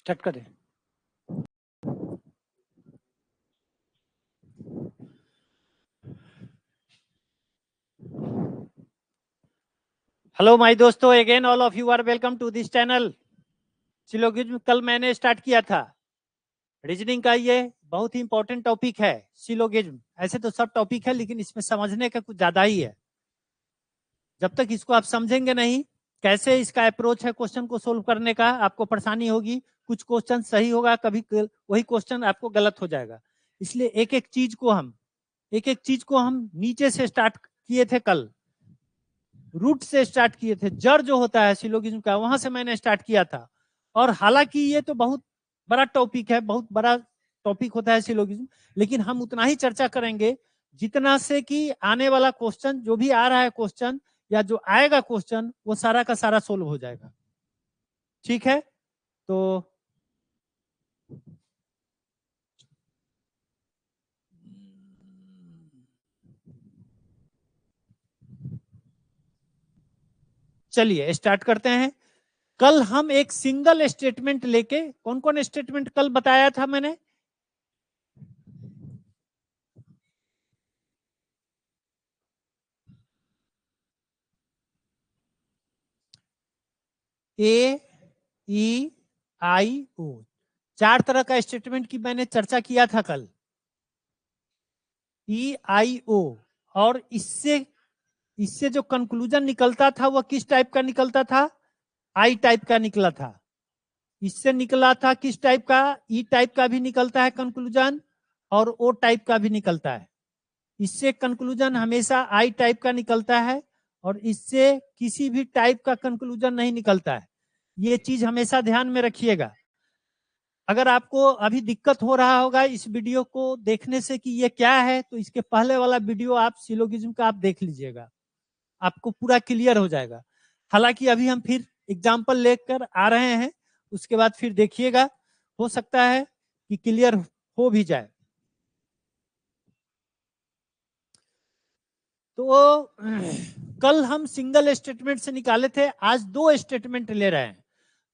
Start करें। Hello my दोस्तों, again all of you are welcome to this channel. Syllogism कल मैंने start किया था रीजनिंग का। ये बहुत ही इंपॉर्टेंट टॉपिक है सिलोगिज्म। ऐसे तो सब टॉपिक है लेकिन इसमें समझने का कुछ ज्यादा ही है। जब तक इसको आप समझेंगे नहीं कैसे इसका अप्रोच है क्वेश्चन को सोल्व करने का, आपको परेशानी होगी। कुछ क्वेश्चन सही होगा, कभी वही क्वेश्चन आपको गलत हो जाएगा। इसलिए एक एक चीज को हम नीचे से स्टार्ट किए थे कल, रूट से स्टार्ट किए थे। जड़ जो होता है सिलोगिज्म का, वहां से मैंने स्टार्ट किया था। और हालांकि ये तो बहुत बड़ा टॉपिक है, बहुत बड़ा टॉपिक होता है सिलोगिज्म, लेकिन हम उतना ही चर्चा करेंगे जितना से कि आने वाला क्वेश्चन जो भी आ रहा है क्वेश्चन या जो आएगा क्वेश्चन वो सारा का सारा सोल्व हो जाएगा। ठीक है, तो चलिए स्टार्ट करते हैं। कल हम एक सिंगल स्टेटमेंट लेके, कौन कौन स्टेटमेंट कल बताया था मैंने? ए ई आई ओ, 4 तरह का स्टेटमेंट की मैंने चर्चा किया था कल। ई आई ओ, और इससे इससे जो कंक्लूजन निकलता था वह किस टाइप का निकलता था? आई टाइप का निकला था। इससे निकला था किस टाइप का? ई टाइप का भी निकलता है कंक्लूजन और ओ टाइप का भी निकलता है। इससे कंक्लूजन हमेशा आई टाइप का निकलता है और इससे किसी भी टाइप का कंक्लूजन नहीं निकलता है। ये चीज हमेशा ध्यान में रखिएगा। अगर आपको अभी दिक्कत हो रहा होगा इस वीडियो को देखने से कि ये क्या है, तो इसके पहले वाला वीडियो आप सिलोगिज्म का आप देख लीजिएगा, आपको पूरा क्लियर हो जाएगा। हालांकि अभी हम फिर एग्जाम्पल लेकर आ रहे हैं, उसके बाद फिर देखिएगा, हो सकता है कि क्लियर हो भी जाए। तो कल हम सिंगल स्टेटमेंट से निकाले थे, आज 2 स्टेटमेंट ले रहे हैं।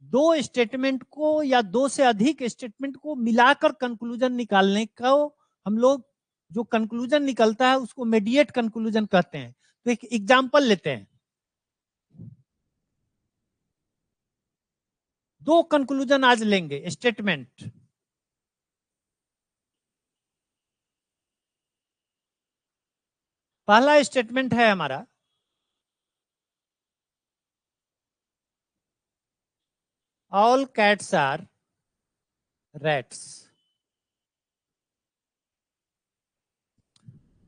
2 स्टेटमेंट को या 2 से अधिक स्टेटमेंट को मिलाकर कंक्लूजन निकालने को हम लोग, जो कंक्लूजन निकलता है उसको मीडिएट कंक्लूजन कहते हैं। तो एक एग्जांपल लेते हैं। 2 कंक्लूजन आज लेंगे स्टेटमेंट। पहला स्टेटमेंट है हमारा, ऑल कैट्स आर रैट्स।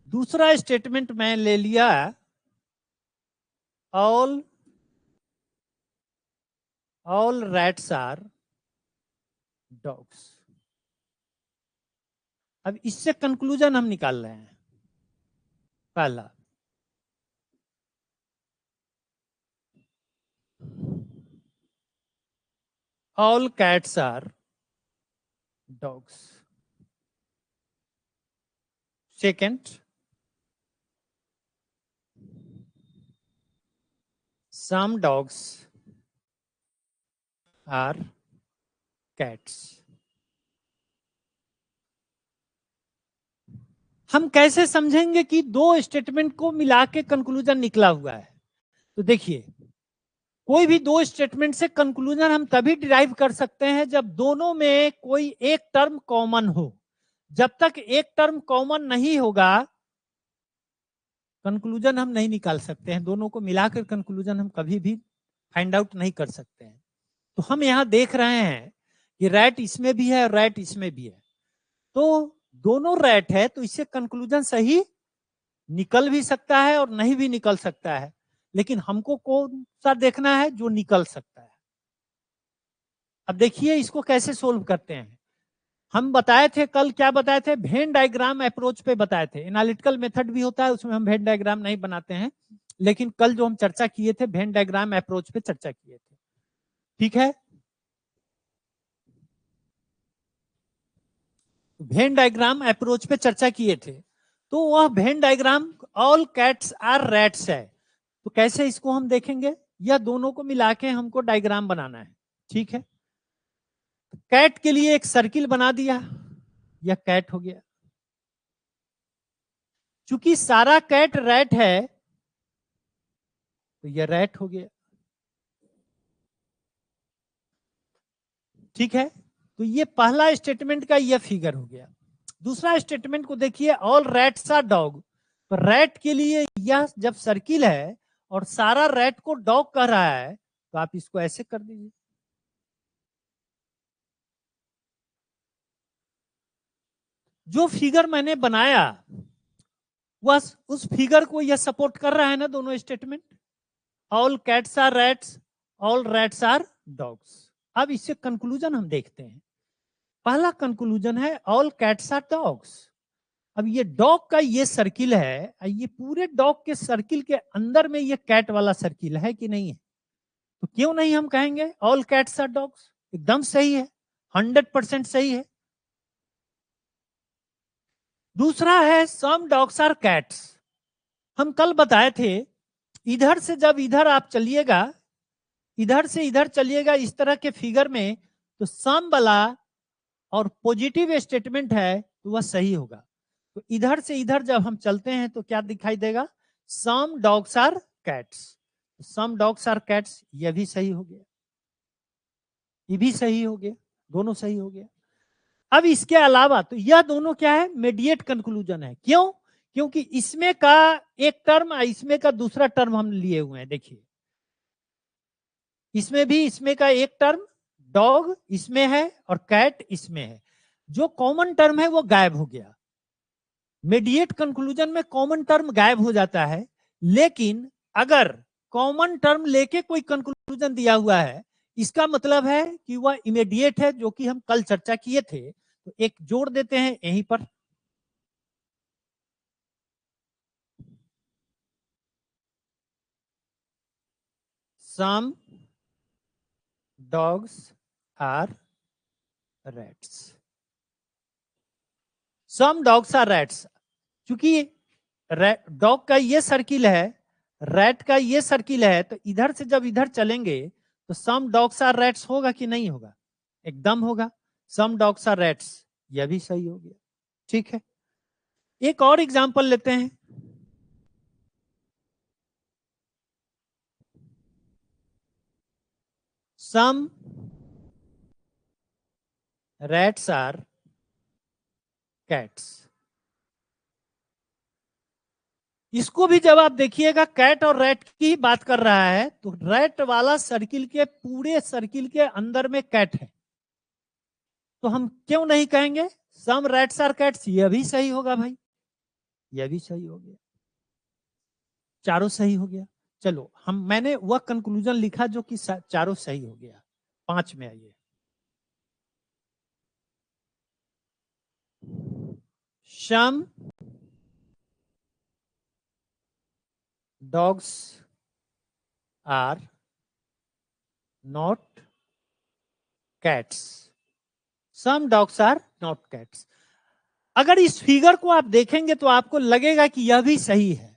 दूसरा स्टेटमेंट मैं ले लिया, ऑल रैट्स आर डॉग्स। अब इससे कंक्लूजन हम निकाल रहे हैं। पहला, all cats are dogs. Second, some dogs are cats। हम कैसे समझेंगे कि 2 स्टेटमेंट को मिला के कंक्लूजन निकला हुआ है? तो देखिए, कोई भी 2 स्टेटमेंट से कंक्लूजन हम तभी डिराइव कर सकते हैं जब दोनों में कोई एक टर्म कॉमन हो। जब तक एक टर्म कॉमन नहीं होगा कंक्लूजन हम नहीं निकाल सकते हैं। दोनों को मिलाकर कंक्लूजन हम कभी भी फाइंड आउट नहीं कर सकते हैं। तो हम यहां देख रहे हैं कि रैट इसमें भी है और रैट इसमें भी है, तो दोनों रैट है, तो इससे कंक्लूजन सही निकल भी सकता है और नहीं भी निकल सकता है। लेकिन हमको कौन सा देखना है? जो निकल सकता है। अब देखिए इसको कैसे सोल्व करते हैं। हम बताए थे कल, क्या बताए थे? वेन डायग्राम अप्रोच पे बताए थे। एनालिटिकल मेथड भी होता है, उसमें हम वेन डायग्राम नहीं बनाते हैं, लेकिन कल जो हम चर्चा किए थे वेन डायग्राम अप्रोच पे चर्चा किए थे। ठीक है, वेन डायग्राम अप्रोच पे चर्चा किए थे। तो वह Venn diagram all cats are rats है। तो कैसे इसको हम देखेंगे? या दोनों को मिला के हमको डायग्राम बनाना है। ठीक है, कैट के लिए एक सर्किल बना दिया, यह कैट हो गया। चूंकि सारा कैट रैट है तो यह रैट हो गया। ठीक है, तो ये पहला स्टेटमेंट का यह फिगर हो गया। दूसरा स्टेटमेंट को देखिए, ऑल रैट्स आर डॉग। तो रैट के लिए यह जब सर्किल है और सारा रैट को डॉग कह रहा है तो आप इसको ऐसे कर दीजिए। जो फिगर मैंने बनाया वह उस फिगर को यह सपोर्ट कर रहा है ना, दोनों statement. All cats are rats, all rats are dogs. अब इससे कंक्लूजन हम देखते हैं। पहला कंक्लूजन है ऑल कैट्स आर डॉग्स। अब ये डॉग का ये सर्किल है, ये पूरे डॉग के सर्किल के अंदर में ये कैट वाला सर्किल है कि नहीं है? तो क्यों नहीं हम कहेंगे ऑल कैट्स आर डॉग्स? एकदम सही है, 100% सही है। दूसरा है सम डॉग्स आर कैट्स। हम कल बताए थे, इधर से जब इधर आप चलिएगा, इधर से इधर चलिएगा इस तरह के फिगर में, तो सम वाला और पॉजिटिव स्टेटमेंट है तो वह सही होगा। तो इधर से इधर जब हम चलते हैं तो क्या दिखाई देगा? Some dogs are cats. Some dogs are cats, यह भी सही हो गया, ये भी सही हो गया, दोनों सही हो गया। अब इसके अलावा तो यह दोनों क्या है? मीडिएट कंक्लूजन है। क्यों? क्योंकि इसमें का एक टर्म और इसमें का दूसरा टर्म हम लिए हुए हैं। देखिए, इसमें भी इसमें का एक टर्म डॉग इसमें है और कैट इसमें है। जो कॉमन टर्म है वो गायब हो गया। मीडिएट कंक्लूजन में कॉमन टर्म गायब हो जाता है, लेकिन अगर कॉमन टर्म लेके कोई कंक्लूजन दिया हुआ है, इसका मतलब है कि वह इमीडिएट है, जो कि हम कल चर्चा किए थे। तो एक जोड़ देते हैं यहीं पर। Some dogs are rats. Some dogs are rats, क्योंकि डॉग का ये सर्किल है, रैट का ये सर्किल है, तो इधर से जब इधर चलेंगे तो सम डॉग्स आर रैट्स होगा कि नहीं होगा? एकदम होगा। सम डॉग्स आर रैट्स, यह भी सही हो गया। ठीक है, एक और एग्जांपल लेते हैं। सम रैट्स आर कैट्स। इसको भी जब आप देखिएगा, कैट और रैट की बात कर रहा है, तो रैट वाला सर्किल के पूरे सर्किल के अंदर में कैट है। तो हम क्यों नहीं कहेंगे सम रैट्स आर कैट्स? यह भी सही होगा भाई, यह भी सही हो गया, चारों सही हो गया। चलो, मैंने वह कंक्लूजन लिखा जो कि चारों सही हो गया। 5 में आइए। Some dogs are not cats. Some dogs are not cats. अगर इस फिगर को आप देखेंगे तो आपको लगेगा कि यह भी सही है।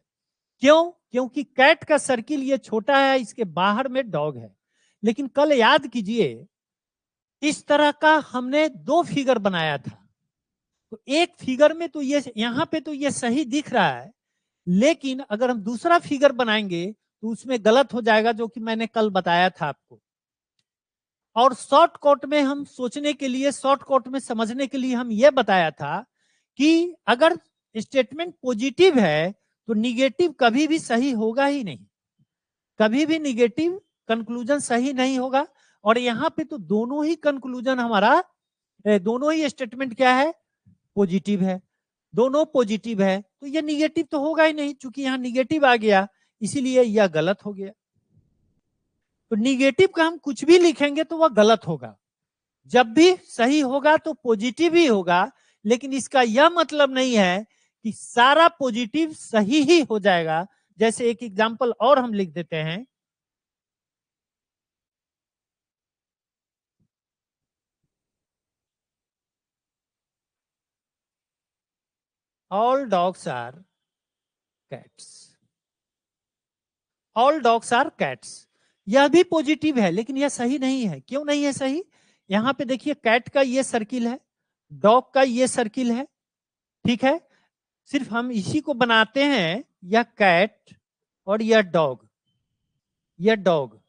क्यों? क्योंकि कैट का सर्किल ये छोटा है, इसके बाहर में डॉग है। लेकिन कल याद कीजिए, इस तरह का हमने 2 फिगर बनाया था। तो एक फिगर में तो ये यहां पे तो ये सही दिख रहा है, लेकिन अगर हम दूसरा फिगर बनाएंगे तो उसमें गलत हो जाएगा, जो कि मैंने कल बताया था आपको। और शॉर्टकट में हम सोचने के लिए, शॉर्टकट में समझने के लिए हम ये बताया था कि अगर स्टेटमेंट पॉजिटिव है तो निगेटिव कभी भी सही होगा ही नहीं, कभी भी निगेटिव कंक्लूजन सही नहीं होगा। और यहां पे तो दोनों ही कंक्लूजन हमारा, दोनों ही स्टेटमेंट क्या है? पॉजिटिव है। दोनों पॉजिटिव है तो ये निगेटिव तो होगा ही नहीं, चूंकि यहां निगेटिव आ गया, इसीलिए यह गलत हो गया। तो निगेटिव का हम कुछ भी लिखेंगे तो वह गलत होगा। जब भी सही होगा तो पॉजिटिव ही होगा, लेकिन इसका यह मतलब नहीं है कि सारा पॉजिटिव सही ही हो जाएगा। जैसे एक एग्जांपल और हम लिख देते हैं। All dogs are cats. All dogs are cats, यह भी पॉजिटिव है, लेकिन यह सही नहीं है। क्यों नहीं है सही? यहाँ पे देखिए कैट का ये सर्किल है, डॉग का ये सर्किल है, ठीक है। सिर्फ हम इसी को बनाते हैं, यह कैट और यह डॉग, यह डॉग,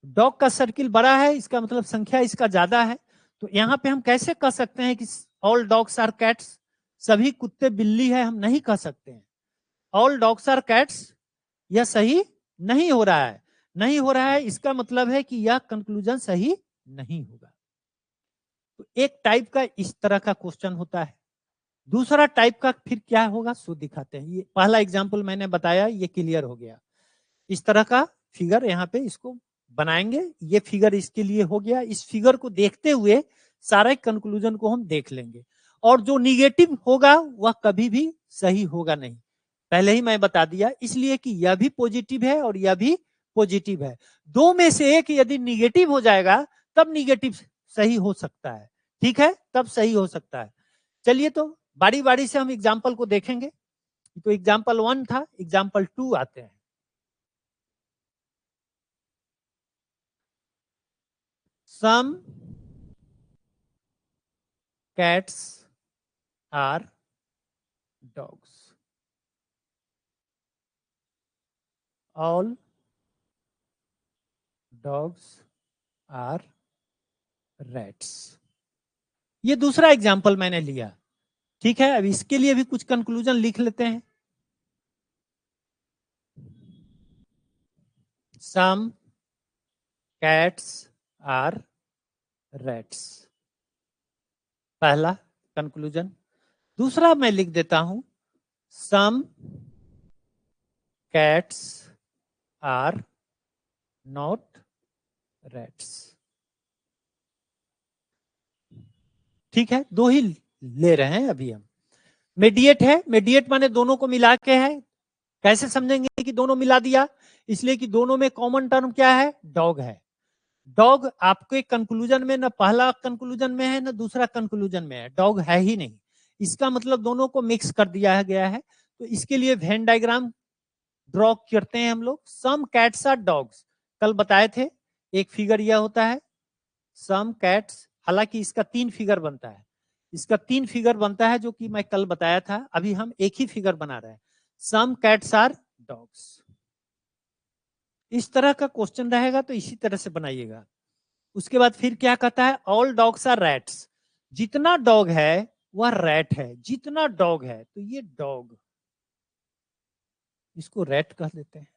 डॉग का सर्किल बड़ा है, इसका मतलब संख्या इसका ज्यादा है। तो यहाँ पे हम कैसे कह सकते हैं कि ऑल डॉग्स आर कैट्स, सभी कुत्ते बिल्ली है, हम नहीं कह सकते हैं। ऑल डॉग्स आर कैट्स, यह सही नहीं हो रहा है, नहीं हो रहा है, इसका मतलब है कि यह कंक्लूजन सही नहीं होगा। तो एक टाइप का इस तरह का क्वेश्चन होता है। दूसरा टाइप का फिर क्या होगा सो दिखाते हैं। ये पहला एग्जाम्पल मैंने बताया, ये क्लियर हो गया। इस तरह का फिगर यहाँ पे इसको बनाएंगे, ये फिगर इसके लिए हो गया। इस फिगर को देखते हुए सारे कंक्लूजन को हम देख लेंगे, और जो निगेटिव होगा वह कभी भी सही होगा नहीं, पहले ही मैं बता दिया। इसलिए कि यह भी पॉजिटिव है और यह भी पॉजिटिव है, दो में से एक यदि निगेटिव हो जाएगा तब निगेटिव सही हो सकता है, ठीक है, तब सही हो सकता है। चलिए तो बारी बारी से हम एग्जाम्पल को देखेंगे। तो एग्जाम्पल 1 था, एग्जाम्पल 2 आते हैं। Some cats are dogs. All dogs are rats. ये दूसरा एग्जाम्पल मैंने लिया, ठीक है। अब इसके लिए भी कुछ कंक्लूजन लिख लेते हैं। Some cats are rats, पहला कंक्लूजन। दूसरा मैं लिख देता हूं, Some cats are not rats, ठीक है। दो ही ले रहे हैं अभी हम। मीडिएट है, मीडिएट माने दोनों को मिला के है। कैसे समझेंगे कि दोनों मिला दिया, इसलिए कि दोनों में कॉमन टर्म क्या है, डॉग है। डॉग आपके कंक्लूजन में ना पहला कंक्लूजन में है ना दूसरा कंक्लूजन में है, डॉग है ही नहीं। इसका मतलब दोनों को मिक्स कर दिया गया है। तो इसके लिए वेन डायग्राम ड्रॉ करते हैं हम लोग। सम कैट्स आर डॉग्स, कल बताए थे, एक फिगर यह होता है सम कैट्स। हालांकि इसका 3 फिगर बनता है, इसका 3 फिगर बनता है जो कि मैं कल बताया था। अभी हम एक ही फिगर बना रहे हैं, सम कैट्स आर डॉग्स। इस तरह का क्वेश्चन रहेगा तो इसी तरह से बनाइएगा। उसके बाद फिर क्या कहता है, ऑल डॉग्स आर रैट्स, जितना डॉग है वह रैट है, जितना डॉग है। तो ये डॉग, इसको रैट कह देते हैं।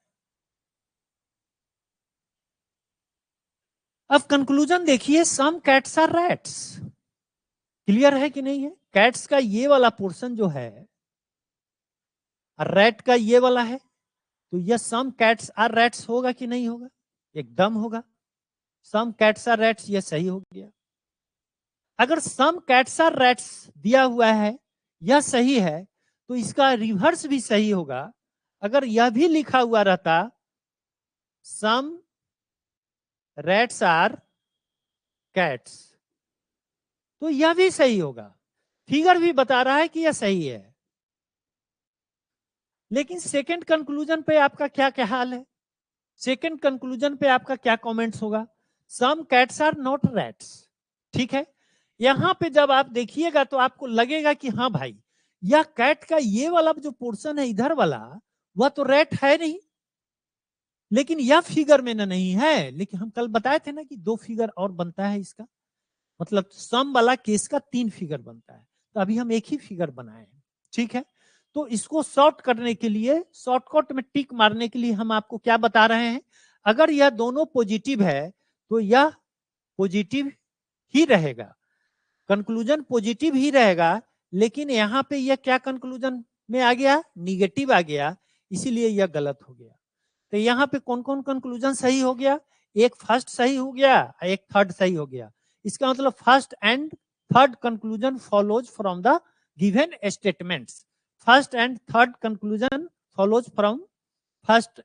अब कंक्लूजन देखिए, some cats are rats, clear है कि नहीं है। कैट्स का ये वाला पोर्शन जो है, रैट का ये वाला है, तो यह सम कैट्स आर रैट्स होगा कि नहीं होगा, एकदम होगा। सम कैट्स आर रैट्स, यह सही हो गया। अगर सम कैट्स आर रैट्स दिया हुआ है, यह सही है, तो इसका रिवर्स भी सही होगा। अगर यह भी लिखा हुआ रहता सम रैट्स आर कैट्स, तो यह भी सही होगा। फिगर भी बता रहा है कि यह सही है। लेकिन सेकंड कंक्लूजन पे आपका क्या क्या हाल है, सेकंड कंक्लूजन पे आपका क्या कमेंट्स होगा, some cats are not rats, ठीक है। यहां पे जब आप देखिएगा तो आपको लगेगा कि हाँ भाई, यह कैट का ये वाला जो पोर्शन है इधर वाला, वह तो रैट है नहीं, लेकिन यह फिगर में ना नहीं है। लेकिन हम कल बताए थे ना कि 2 फिगर और बनता है इसका, मतलब सम वाला केस का 3 फिगर बनता है। तो अभी हम एक ही फिगर बनाए हैं, ठीक है। तो इसको शॉर्ट करने के लिए, शॉर्टकट में टिक मारने के लिए हम आपको क्या बता रहे हैं, अगर यह दोनों पॉजिटिव है तो यह पॉजिटिव ही रहेगा, कंक्लूजन पॉजिटिव ही रहेगा। लेकिन यहां पे यह क्या कंक्लूजन में आ गया, निगेटिव आ गया, इसीलिए यह गलत हो गया। तो यहाँ पे कौन कौन कंक्लूजन सही हो गया, एक फर्स्ट सही हो गया, एक थर्ड सही हो गया। इसका मतलब first and third conclusion follows from the given statements, first and third conclusion follows from first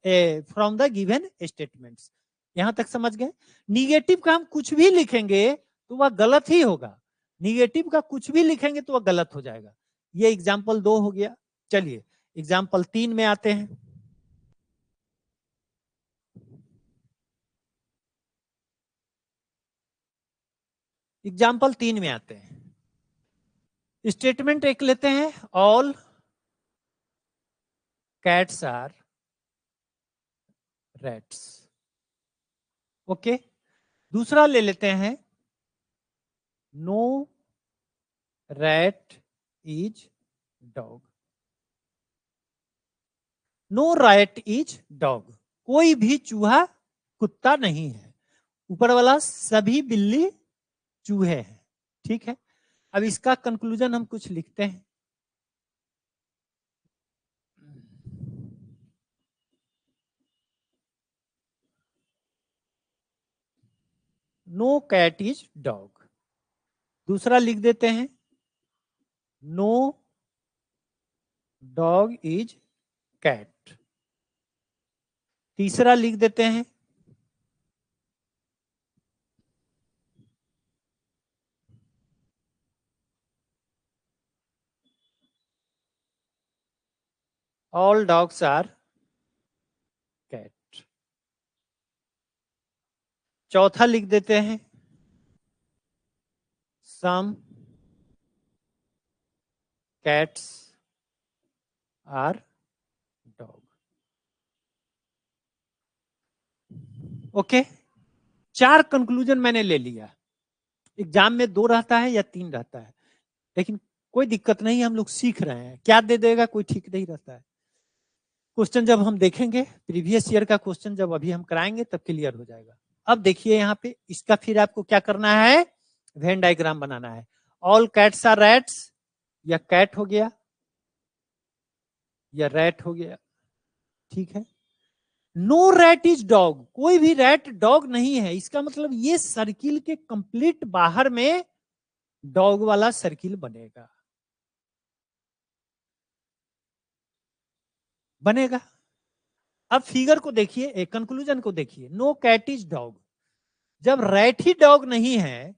from the given statements. यहां तक समझ गए। निगेटिव का हम कुछ भी लिखेंगे तो वह गलत ही होगा, निगेटिव का कुछ भी लिखेंगे तो वह गलत हो जाएगा। ये एग्जाम्पल 2 हो गया। चलिए एग्जाम्पल 3 में आते हैं। एग्जाम्पल 3 में आते हैं। स्टेटमेंट एक लेते हैं, all cats are rats. Okay, दूसरा ले लेते हैं, no rat is dog. No rat is dog, कोई भी चूहा कुत्ता नहीं है। ऊपर वाला सभी बिल्ली चूहे हैं। ठीक है, अब इसका कंक्लूजन हम कुछ लिखते हैं। No cat is dog. दूसरा लिख देते हैं, नो डॉग इज कैट। तीसरा लिख देते हैं, ऑल डॉग्स आर कैट। चौथा लिख देते हैं, some cats are dog. Okay, 4 conclusion मैंने ले लिया। एग्जाम में 2 रहता है या 3 रहता है, लेकिन कोई दिक्कत नहीं, हम लोग सीख रहे हैं। क्या दे देगा कोई ठीक नहीं रहता है। क्वेश्चन जब हम देखेंगे, प्रीवियस ईयर का क्वेश्चन जब अभी हम कराएंगे तब क्लियर हो जाएगा। अब देखिए यहाँ पे इसका फिर आपको क्या करना है, वेन डायग्राम बनाना है। ऑल कैट्स आर रैट्स, या कैट हो गया या रैट हो गया। ठीक है, नो रैट इज डॉग, कोई भी रैट डॉग नहीं है। इसका मतलब ये सर्किल के कंप्लीट बाहर में डॉग वाला सर्किल बनेगा। अब फिगर को देखिए, कंक्लूजन को देखिए, नो कैट इज डॉग। जब रैट ही डॉग नहीं है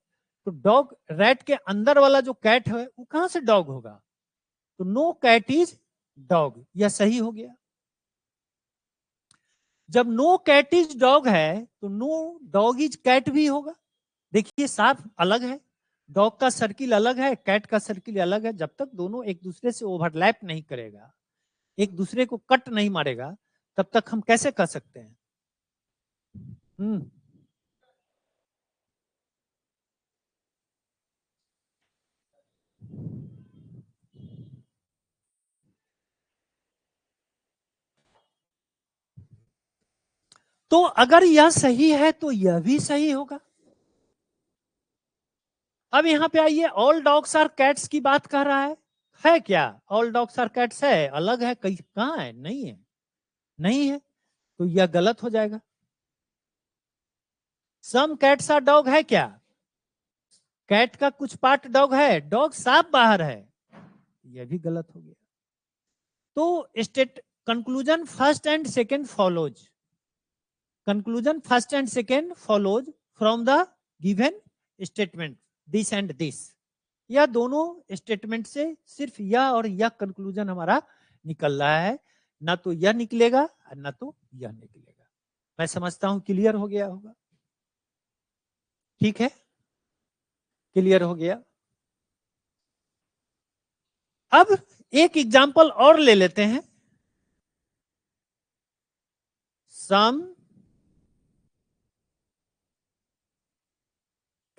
तो डॉग, रैट के अंदर वाला जो कैट है वो कहां से डॉग होगा। तो नो कैट इज डॉग, यह सही हो गया। जब नो कैट इज डॉग है तो नो डॉग इज कैट भी होगा। देखिए साफ अलग है, डॉग का सर्किल अलग है, कैट का सर्किल अलग है। जब तक दोनों एक दूसरे से ओवरलैप नहीं करेगा, एक दूसरे को कट नहीं मारेगा, तब तक हम कैसे कर सकते हैं। तो अगर यह सही है तो यह भी सही होगा। अब यहां पे आइए, ऑल डॉग्स आर कैट्स की बात कर रहा है क्या? ऑल डॉग्स आर कैट्स है, अलग है, कहीं कहां है? नहीं है, नहीं है, तो यह गलत हो जाएगा। सम कैट्स आर डॉग है क्या? कैट का कुछ पार्ट डॉग है, डॉग साफ बाहर है, यह भी गलत हो गया। तो state conclusion first and second follows, conclusion first and second follows from the given statement this and this. यह दोनों स्टेटमेंट से सिर्फ यह और यह कंक्लूजन हमारा निकल रहा है, ना तो यह निकलेगा और ना तो यह निकलेगा। मैं समझता हूं क्लियर हो गया होगा। ठीक है, क्लियर हो गया। अब एक एग्जांपल और ले लेते हैं। Some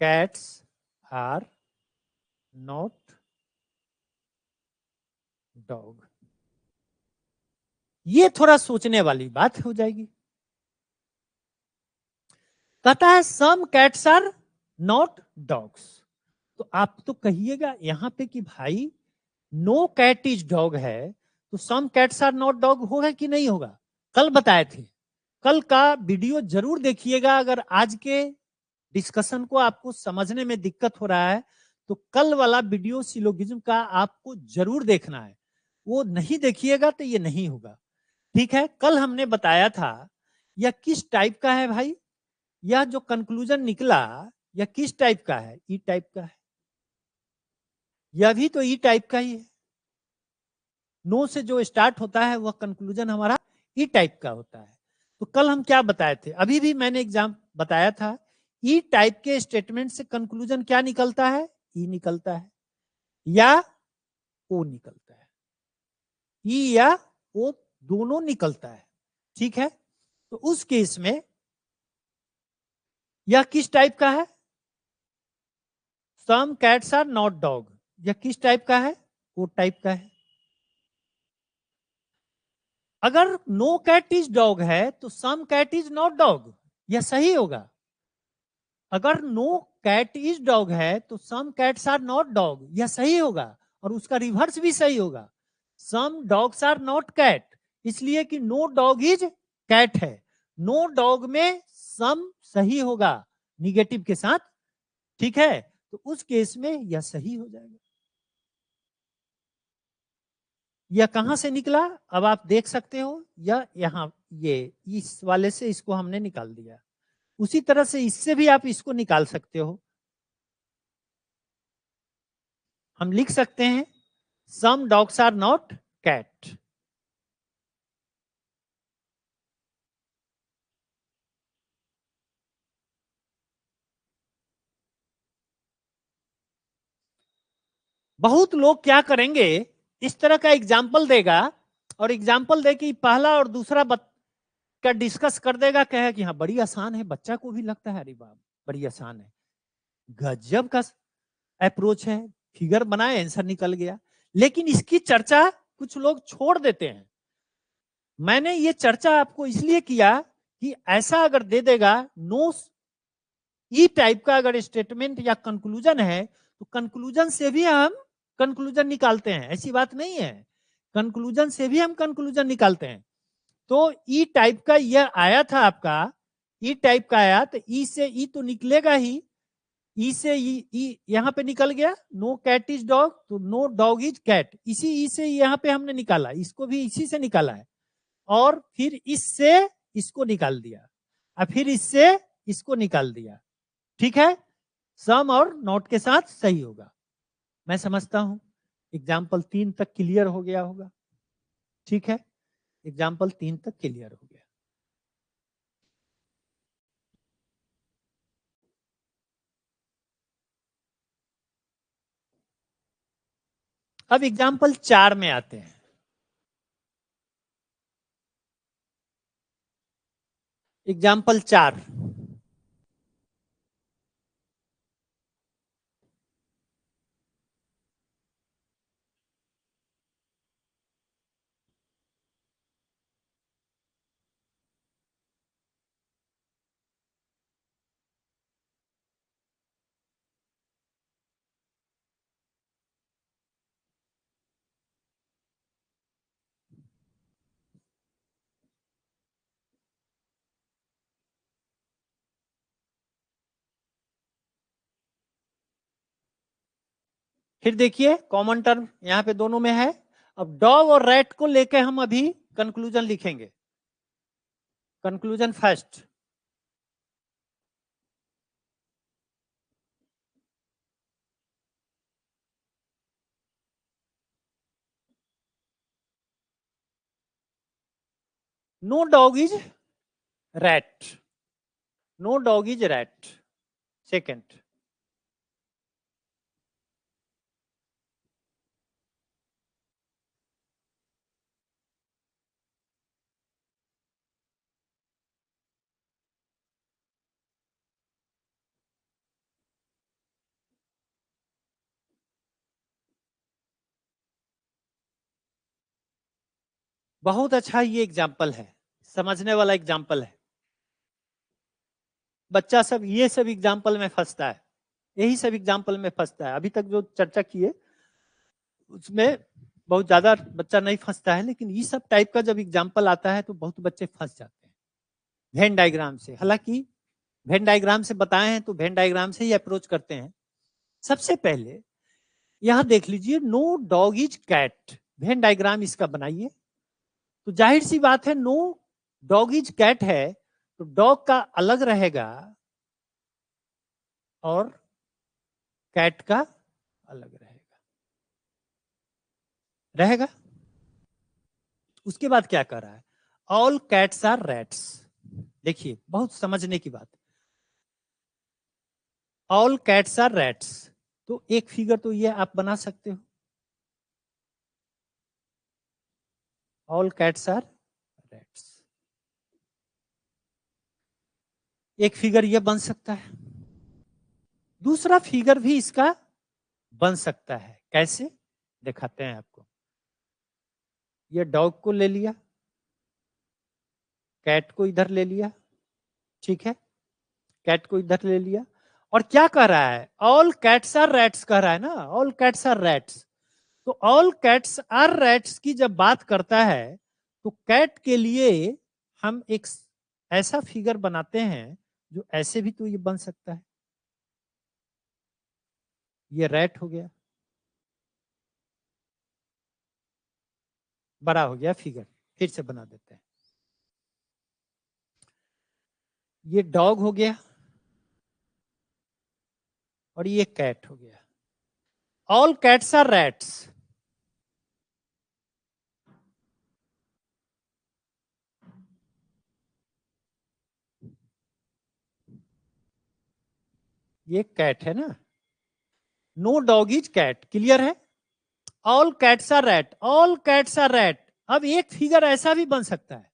cats are not dog. ये थोड़ा सोचने वाली बात हो जाएगी। कहता है some cats are not dogs. तो आप तो कहिएगा यहां पे कि भाई नो कैट इज डॉग है, तो some cats are not dog होगा कि नहीं होगा? कल बताए थे, कल का वीडियो जरूर देखिएगा। अगर आज के डिस्कशन को आपको समझने में दिक्कत हो रहा है तो कल वाला वीडियो सिलोगिज्म का आपको जरूर देखना है। वो नहीं देखिएगा तो ये नहीं होगा। ठीक है, कल हमने बताया था यह किस टाइप का है भाई, यह जो कंक्लूजन निकला यह किस टाइप का है? ई टाइप का है। यह भी तो ई टाइप का ही है। नो से जो स्टार्ट होता है वह कंक्लूजन हमारा ई टाइप का होता है। तो कल हम क्या बताए थे? अभी भी मैंने एग्जाम बताया था ई टाइप के स्टेटमेंट से कंक्लूजन क्या निकलता है? ई निकलता है या ओ निकलता है। ई या ओ दोनों निकलता है, ठीक है। तो उस केस में यह किस टाइप का है? Some cats are not dog, यह किस टाइप का है? ओ टाइप का है। अगर नो कैट इज डॉग है तो सम कैट इज नॉट डॉग, यह सही होगा। अगर नो कैट इज डॉग है तो some cats are not dog, यह सही होगा। और उसका रिवर्स भी सही होगा, some dogs are not cat, इसलिए कि नो डॉग इज कैट है। नो डॉग में सम सही होगा निगेटिव के साथ, ठीक है। तो उस केस में यह सही हो जाएगा। यह कहां से निकला अब आप देख सकते हो, यह यहां ये इस वाले से इसको हमने निकाल दिया। उसी तरह से इससे भी आप इसको निकाल सकते हो। हम लिख सकते हैं some dogs are not cat. बहुत लोग क्या करेंगे, इस तरह का एग्जाम्पल देगा और एग्जाम्पल दे कि पहला और दूसरा का डिस्कस कर देगा, कहे कि हाँ बड़ी आसान है, बच्चा को भी लगता है अरे बाप बड़ी आसान है। गजब का अप्रोच है, फिगर बनाए आंसर निकल गया। लेकिन इसकी चर्चा कुछ लोग छोड़ देते हैं। मैंने ये चर्चा आपको इसलिए किया कि ऐसा अगर दे देगा नो ई टाइप का अगर स्टेटमेंट या कंक्लूजन है तो कंक्लूजन से भी हम कंक्लूजन निकालते हैं, ऐसी बात नहीं है। कंक्लूजन से भी हम कंक्लूजन निकालते हैं। तो ई टाइप का यह आया था आपका, ई टाइप का आया तो ई से ई तो निकलेगा ही, ई से ई यहां पे निकल गया, नो कैट इज डॉग तो नो डॉग इज कैट, इसी ई से यहां पे हमने निकाला, इसको भी इसी से निकाला है। और फिर इससे इसको निकाल दिया और फिर इससे इसको निकाल दिया, ठीक है। सम और नॉट के साथ सही होगा। मैं समझता हूं एग्जाम्पल 3 तक क्लियर हो गया होगा, ठीक है। एग्जाम्पल 3 तक क्लियर हो गया। अब एग्जाम्पल 4 में आते हैं। एग्जाम्पल 4, फिर देखिए कॉमन टर्म यहां पे दोनों में है। अब डॉग और रैट को लेके हम अभी कंक्लूजन लिखेंगे। Conclusion first, no dog is rat, no dog is rat. Second, बहुत अच्छा ये एग्जाम्पल है, समझने वाला एग्जाम्पल है। बच्चा सब ये सब एग्जाम्पल में फंसता है, यही सब एग्जाम्पल में फंसता है। अभी तक जो चर्चा किए उसमें बहुत ज्यादा बच्चा नहीं फंसता है, लेकिन ये सब टाइप का जब एग्जाम्पल आता है तो बहुत बच्चे फंस जाते हैं वेन डायग्राम से। हालांकि वेन डायग्राम से बताए हैं तो वेन डायग्राम से ही अप्रोच करते हैं। सबसे पहले यहां देख लीजिए, no dog is cat, Venn diagram इसका बनाइए। तो जाहिर सी बात है नो डॉग इज कैट है तो डॉग का अलग रहेगा और कैट का अलग रहेगा, रहेगा। उसके बाद क्या कर रहा है, ऑल कैट्स आर रैट्स। देखिए बहुत समझने की बात, ऑल कैट्स आर रैट्स, तो एक फिगर तो ये आप बना सकते हो, ऑल कैट्स आर रैट्स। एक फिगर ये बन सकता है, दूसरा फिगर भी इसका बन सकता है। कैसे दिखाते हैं आपको। ये डॉग को ले लिया, कैट को इधर ले लिया, ठीक है, कैट को इधर ले लिया, और क्या कह रहा है, ऑल कैट्स आर रैट्स कह रहा है ना, ऑल कैट्स आर रैट्स। तो ऑल कैट्स आर रैट्स की जब बात करता है तो कैट के लिए हम एक ऐसा फिगर बनाते हैं जो ऐसे भी तो ये बन सकता है, ये रैट हो गया, बड़ा हो गया फिगर, फिर से बना देते हैं। ये डॉग हो गया और ये कैट हो गया, ऑल कैट्स आर रैट्स। ये कैट है ना, no dog is cat, clear है। All cats are rat, all cats are rat. अब एक फिगर ऐसा भी बन सकता है।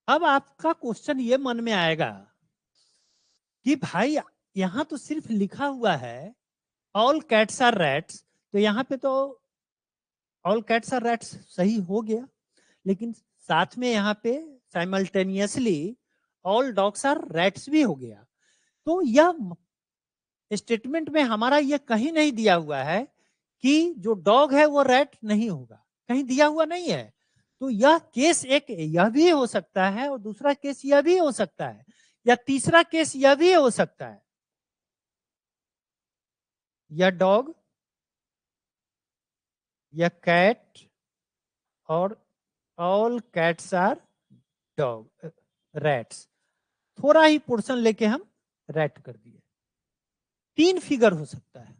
अब आपका क्वेश्चन ये मन में आएगा कि भाई यहां तो सिर्फ लिखा हुआ है ऑल कैट्स आर रैट्स, तो यहां पे तो ऑल कैट्स आर रैट्स सही हो गया, लेकिन साथ में यहां पे simultaneously all dogs are rats भी हो गया। तो यह स्टेटमेंट में हमारा यह कहीं नहीं दिया हुआ है कि जो डॉग है वो रैट नहीं होगा, कहीं दिया हुआ नहीं है। तो यह केस एक यह भी हो सकता है और दूसरा केस यह भी हो सकता है, या तीसरा केस यह भी हो सकता है, या डॉग या कैट और all cats are dog rats, थोड़ा ही पोर्शन लेके हम रैट कर दिए। तीन फिगर हो सकता है।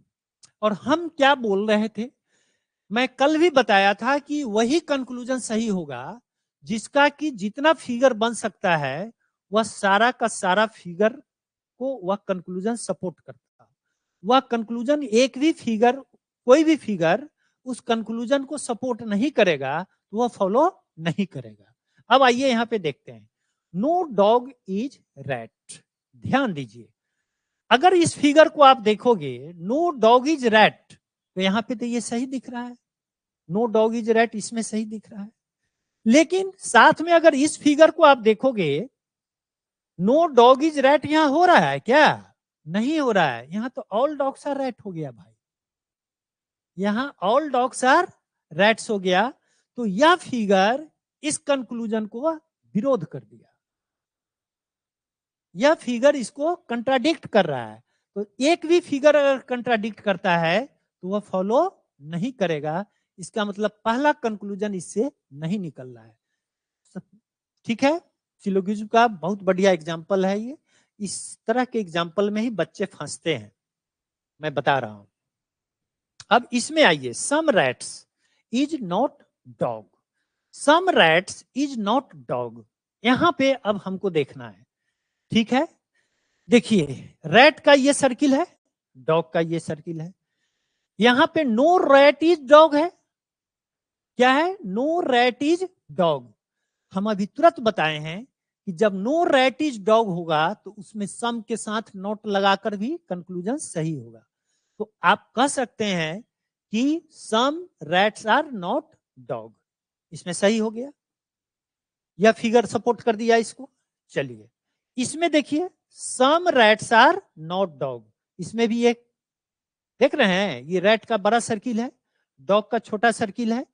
और हम क्या बोल रहे थे, मैं कल भी बताया था कि वही कंक्लूजन सही होगा जिसका कि जितना फिगर बन सकता है वह सारा का सारा फिगर को वह कंक्लूजन सपोर्ट करता। वह कंक्लूजन एक भी फिगर, कोई भी फिगर उस कंक्लूजन को सपोर्ट नहीं करेगा तो वह फॉलो नहीं करेगा। अब आइए यहां पे देखते हैं, नो डॉग इज रैट। ध्यान दीजिए, अगर इस फिगर को आप देखोगे, नो डॉग इज रैट, तो यहां पे तो ये सही दिख रहा है, नो डॉग इज रैट इसमें सही दिख रहा है। लेकिन साथ में अगर इस फिगर को आप देखोगे, नो डॉग इज रैट यहां हो रहा है क्या? नहीं हो रहा है, यहां तो ऑल डॉग्स आर रैट हो गया भाई, यहां ऑल डॉग्स आर रैट्स हो गया। तो यह फिगर इस कंक्लूजन को विरोध कर दिया, यह फिगर इसको कंट्राडिक्ट कर रहा है। तो एक भी फिगर अगर कंट्राडिक्ट करता है तो वह फॉलो नहीं करेगा, इसका मतलब पहला कंक्लूजन इससे नहीं निकल रहा है। ठीक है, सिलोगिज्म का बहुत बढ़िया एग्जाम्पल है ये। इस तरह के एग्जाम्पल में ही बच्चे फंसते हैं, मैं बता रहा हूं। अब इसमें आइए, some rats is not dog, some rats is not dog, यहां पे अब हमको देखना है। ठीक है, देखिए रैट का ये सर्किल है, डॉग का ये सर्किल है, यहां पे नो रैट इज डॉग है, क्या है, नो रैट इज डॉग। हम अभी तुरंत बताए हैं कि जब नो रैट इज डॉग होगा तो उसमें सम के साथ नॉट लगाकर भी कंक्लूजन सही होगा। तो आप कह सकते हैं कि सम रैट्स आर नॉट डॉग, इसमें सही हो गया, यह फिगर सपोर्ट कर दिया इसको। चलिए इसमें देखिए, सम रैट्स आर नॉट डॉग, इसमें भी एक देख रहे हैं, ये रैट का बड़ा सर्किल है, डॉग का छोटा सर्किल है,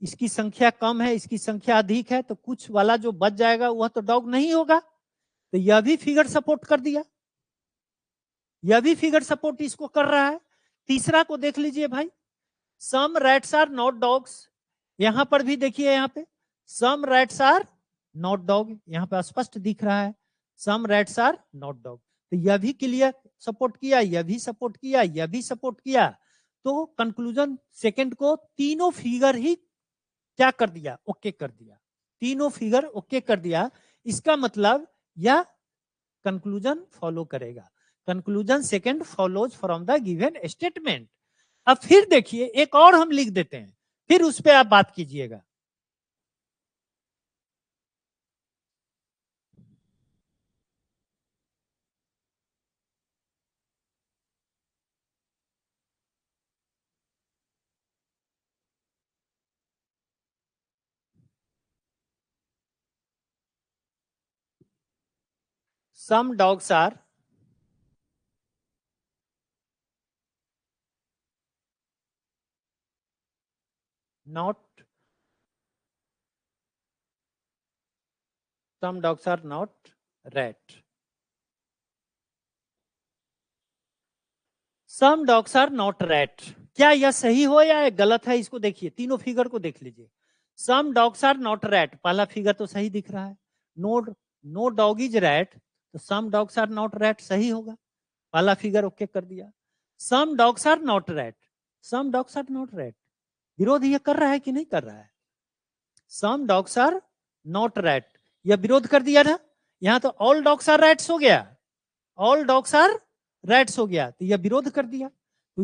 इसकी संख्या कम है, इसकी संख्या अधिक है, तो कुछ वाला जो बच जाएगा वह तो डॉग नहीं होगा। तो यह भी फिगर सपोर्ट कर दिया, यह भी फिगर सपोर्ट इसको कर रहा है। तीसरा को देख लीजिए भाई, सम रैट्स आर नॉट डॉग्स, यहां पर भी देखिए, यहां पे सम रैट्स आर नॉट डॉग, यहां पे स्पष्ट दिख रहा है सम रैट्स आर नॉट डॉग। तो यह भी क्लियर सपोर्ट किया, यह भी सपोर्ट किया, यह भी सपोर्ट किया। तो कंक्लूजन सेकंड को तीनों फिगर ही क्या कर दिया, ओके कर दिया, तीनों फिगर ओके कर दिया। इसका मतलब यह कंक्लूजन फॉलो करेगा। Conclusion second follows from the given statement. अब फिर देखिए एक और हम लिख देते हैं, फिर उस पर आप बात कीजिएगा। Some dogs are not rat. Some dogs are not rat. क्या यह सही हो या गलत है? इसको देखिए, तीनों फिगर को देख लीजिए। Some dogs are not rat, पहला फिगर तो सही दिख रहा है। No dog is rat, तो some dogs are not rat सही होगा, पहला फिगर ओके कर दिया। Some dogs are not rat, some dogs are not rat, विरोध ये कर रहा है कि नहीं कर रहा है? Some dogs are not rat, यह विरोध कर दिया था। यहां तो all dogs are rats हो गया, all dogs are rats हो गया, तो यह विरोध कर दिया। तो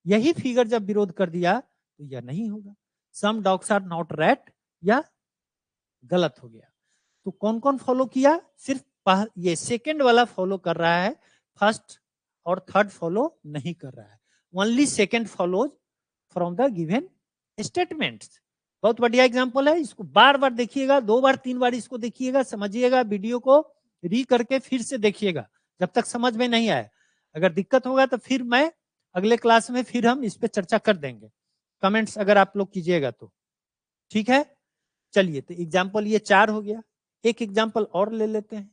यही फिगर जब विरोध कर दिया तो यह नहीं होगा। Some dogs are not rat, यह गलत हो गया। तो कौन कौन फॉलो किया? सिर्फ ये सेकंड वाला फॉलो कर रहा है, फर्स्ट और थर्ड फॉलो नहीं कर रहा है। Only second follows from the given statements. बहुत बढ़िया एग्जांपल है, इसको बार बार देखिएगा, 2 बार 3 बार इसको देखिएगा, समझिएगा, वीडियो को री करके फिर से देखिएगा जब तक समझ में नहीं आए। अगर दिक्कत होगा तो फिर मैं अगले क्लास में फिर हम इस पे चर्चा कर देंगे, कमेंट्स अगर आप लोग कीजिएगा तो। ठीक है, चलिए, तो एग्जाम्पल ये 4 हो गया। एक एग्जाम्पल और ले लेते हैं।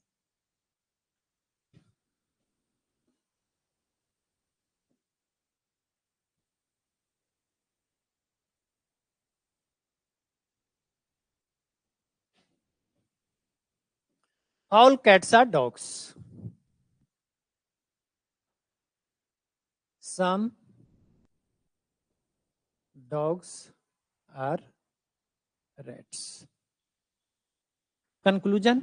All cats are dogs. Some dogs are rats. Conclusion.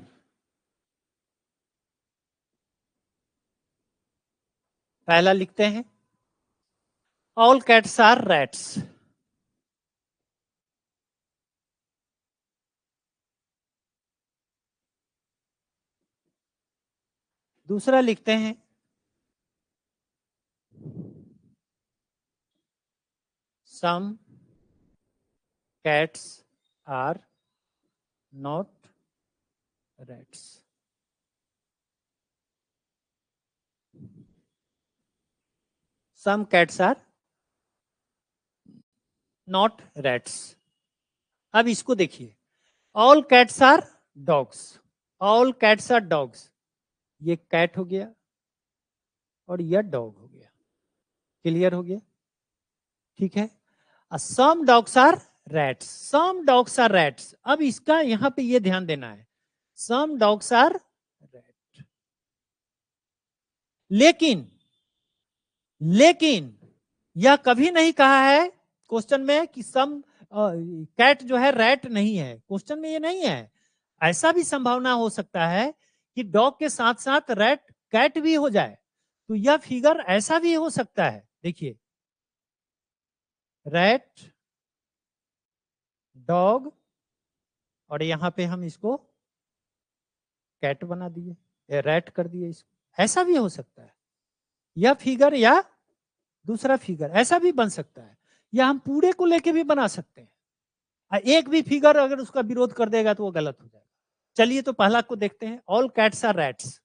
पहला लिखते हैं, All cats are rats. दूसरा लिखते हैं, Some cats are not rats. Some cats are not rats. अब इसको देखिए, All cats are dogs. All cats are dogs. ये कैट हो गया और यह डॉग हो गया। क्लियर हो गया? ठीक है। Some dogs are rats, some dogs are rats. अब इसका यहां पे ये ध्यान देना है, सम डॉग्स आर रैट। लेकिन यह कभी नहीं कहा है क्वेश्चन में कि सम कैट जो है रैट नहीं है, क्वेश्चन में ये नहीं है। ऐसा भी संभावना हो सकता है कि डॉग के साथ साथ रैट कैट भी हो जाए, तो यह फिगर ऐसा भी हो सकता है। देखिए, रैट, डॉग, और यहां पे हम इसको कैट बना दिए, रैट कर दिए इसको, ऐसा भी हो सकता है। यह फिगर या दूसरा फिगर ऐसा भी बन सकता है, या हम पूरे को लेके भी बना सकते हैं। एक भी फिगर अगर उसका विरोध कर देगा तो वो गलत हो जाएगा। चलिए, तो पहला को देखते हैं, all cats are rats.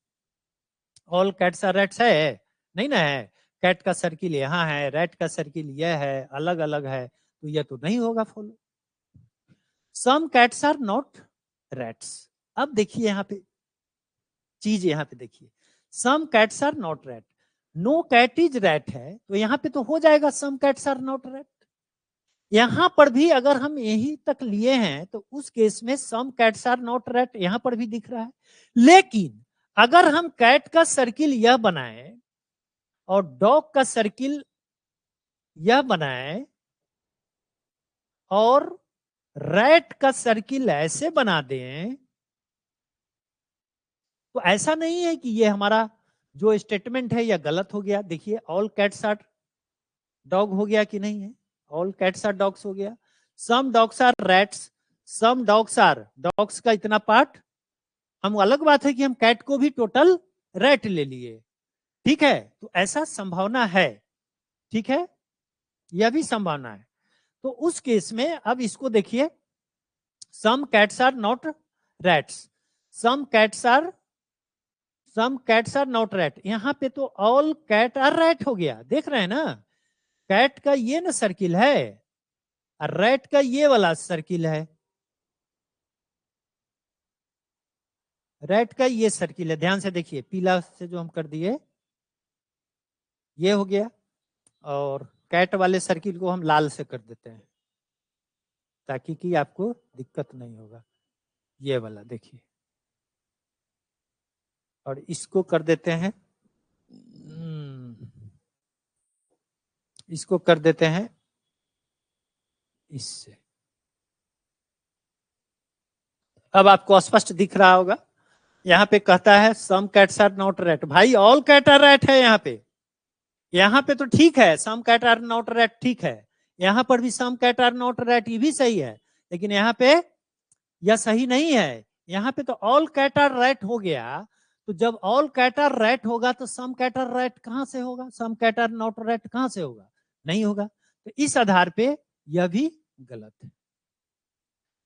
All cats are rats है? नहीं ना है। कैट का सर्किल यहाँ है, रैट का सर्किल यह है, अलग अलग है, तो यह तो नहीं होगा follow. Some cats are not rats. अब देखिए यहाँ पे चीज, यहाँ पे देखिए, some cats are not rat, no cat is rat है, तो यहाँ पे तो हो जाएगा some cats are not rat. यहां पर भी अगर हम यही तक लिए हैं तो उस केस में some cats are not rat यहां पर भी दिख रहा है। लेकिन अगर हम कैट का सर्किल यह बनाए और डॉग का सर्किल यह बनाए और रैट का सर्किल ऐसे बना दें, तो ऐसा नहीं है कि ये हमारा जो स्टेटमेंट है यह गलत हो गया। देखिए ऑल कैट्स आर डॉग हो गया कि नहीं है, ऑल कैट्स आर डॉग्स हो गया। Some dogs are rats, some dogs are, dogs का इतना पार्ट, हम अलग बात है कि हम कैट को भी टोटल रैट ले लिए, ठीक है। तो ऐसा संभावना है, ठीक है, यह भी संभावना है। तो उस केस में अब इसको देखिए, some cats are not rats, some cats are not rat. यहां पे तो ऑल कैट आर रैट हो गया, देख रहे हैं ना, कैट का ये ना सर्किल है और रैट का ये वाला सर्किल है, रैट का ये सर्किल है। ध्यान से देखिए, पीला से जो हम कर दिए ये हो गया, और कैट वाले सर्किल को हम लाल से कर देते हैं ताकि कि आपको दिक्कत नहीं होगा। ये वाला देखिए, और इसको कर देते हैं, इसको कर देते हैं इससे। अब आपको स्पष्ट दिख रहा होगा, यहाँ पे कहता है some cats are not rat, भाई ऑल कैट आर रैट है यहाँ पे। यहाँ पे तो ठीक है, some cat are not rat ठीक है, यहाँ पर भी some cat are not rat ये भी सही है, लेकिन यहाँ पे यह सही नहीं है। यहाँ पे तो ऑल कैट आर रैट हो गया, तो जब ऑल कैट आर रैट होगा तो सम कैट आर रैट कहां से होगा, सम कैट आर नॉट रैट कहां से होगा, नहीं होगा। तो इस आधार पे यह भी गलत है,